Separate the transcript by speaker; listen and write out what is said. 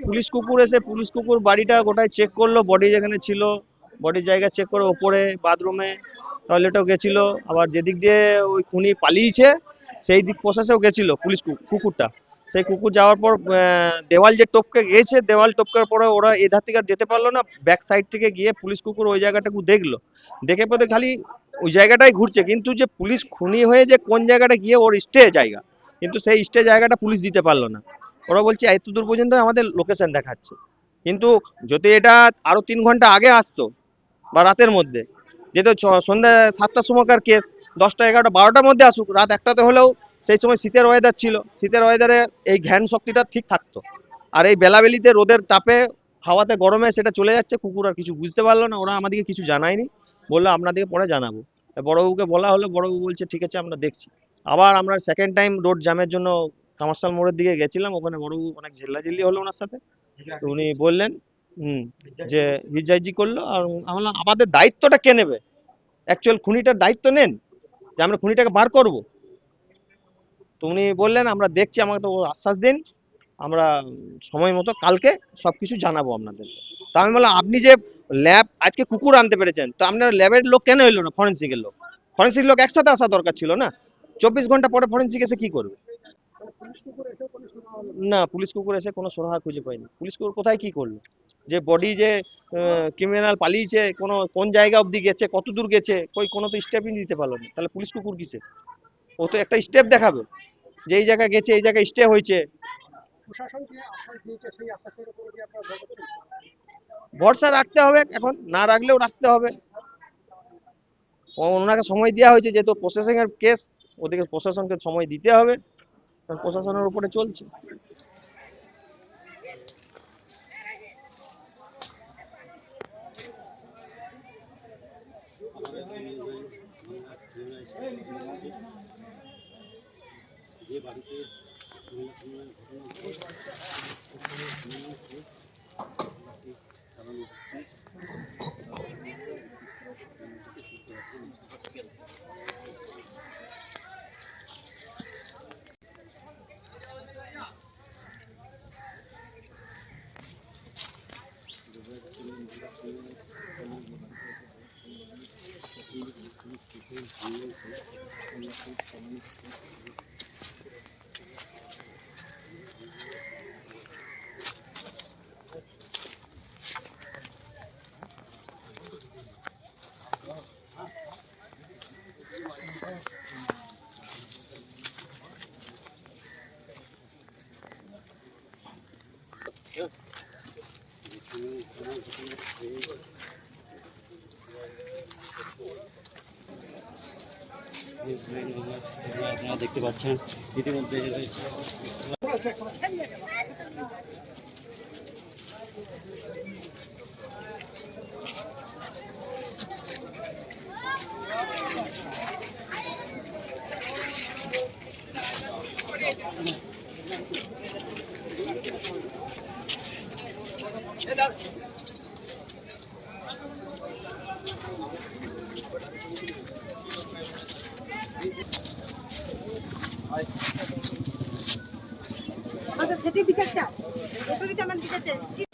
Speaker 1: Police কুকুর এসে police কুকুর বাড়িটা গোটায় চেক করলো, বডি যেখানে ছিল বডির জায়গা চেক করে, ওপরে বাথরুমে টয়লেটেও গেছিল, আবার যেদিক দিয়ে ওই খুনি পালিয়েছে সেই দিক প্রসেসেও গেছিল পুলিশ কুকুরটা। সেই কুকুর যাওয়ার পর দেওয়াল যে টপকে গিয়েছে, দেওয়াল টপকার পরে ওরা এধার থেকে আর যেতে পারলো না, ব্যাক সাইড থেকে গিয়ে পুলিশ কুকুর ওই জায়গাটাকে দেখলো, দেখে পরে খালি ওই জায়গাটাই ঘুরছে, কিন্তু যে পুলিশ খুনি হয়ে যে কোন জায়গাটা গিয়ে ওর স্টে জায়গা, কিন্তু সেই স্টে জায়গাটা পুলিশ দিতে পারলো না। ওরা বলছে এত দূর পর্যন্ত আমাদের লোকেশন দেখাচ্ছে, কিন্তু যদি এটা আরো 3 ঘন্টা আগে আসতো বা রাতের মধ্যে, যেহেতু সন্ধ্যা 7টার সময়কার কেস, 10টা 11টা 12টার মধ্যে আসুক, রাত 1টাতে হলেও সেই সময় শীতের ওয়েদার ছিল, শীতের ওয়েদারে এই ঘ্যান শক্তিটা ঠিক থাকতো। আর এই বেলাবেলিতে রোদের তাপে হাওয়াতে গরমে সেটা চলে যাচ্ছে, কুকুর আর কিছু বুঝতে পারলো না, ওরা আমাদেরকে কিছু জানায়নি, বললো আপনাদেরকে পরে জানাবো। বড়বাবুকে বলা হলো, বড়বাবু বলছে ঠিক আছে আমরা দেখছি। আবার আমরা সেকেন্ড টাইম রোড জ্যামের জন্য কামারশাল মোড়ের দিকে গেছিলাম, ওখানে বড়বাবু অনেক ঝিল্লাঝিল্লি হলো ওনার সাথে। তো উনি বললেন যে হিজাইজি করলো, আর আমরা বললাম, আমাদের দায়িত্বটা কে নেবে? অ্যাকচুয়াল খুনিটার দায়িত্ব নেন, যে আমরা খুনিটাকে বার করব। তো উনি বললেন আমরা দেখছি, আমাকে তো আশ্বাস দিন, আমরা সময় মতো কালকে সবকিছু জানাবো আপনাদের। তা আমি বললাম আপনি যে ল্যাব আজকে কুকুর আনতে পেরেছেন, তো আপনার ল্যাবের লোক কেন এলো না? ফরেন্সিকের লোক, ফরেন্সিক লোক একসাথে আসা দরকার ছিল না? 24 ঘন্টা পরে ফরেন্সিক এসে কি করবে? না, পুলিশ কুকুর এসে কোনো সুরাহা খুঁজে পায়নি। পুলিশ কুকুর কোথায় কি করলো? যে বডি যে ক্রিমিনাল পালিয়েছে, কোন জায়গা অবধি গেছে, কত দূর গেছে, কোনো তো স্টেপই নিতে পারলো না, তাহলে পুলিশ কুকুর কিসে? ও তো একটা স্টেপ দেখাবে যে এই জায়গায় গেছে, এই জায়গায় স্টে হয়েছে। ভরসা রাখতে হবে, এখন না রাখলেও রাখতে হবে। ওনাকে সময় দেওয়া হয়েছে, যেহেতু প্রশাসনের কেস, ওদিকে প্রশাসনকে সময় দিতে হবে, প্রশাসনের উপরে চলছে।
Speaker 2: আপনারা দেখতে পাচ্ছেন ইতিমধ্যে
Speaker 3: আমাদের সেটি বিচার চাও, ওটা বিচার আমাদের বিচার চাই।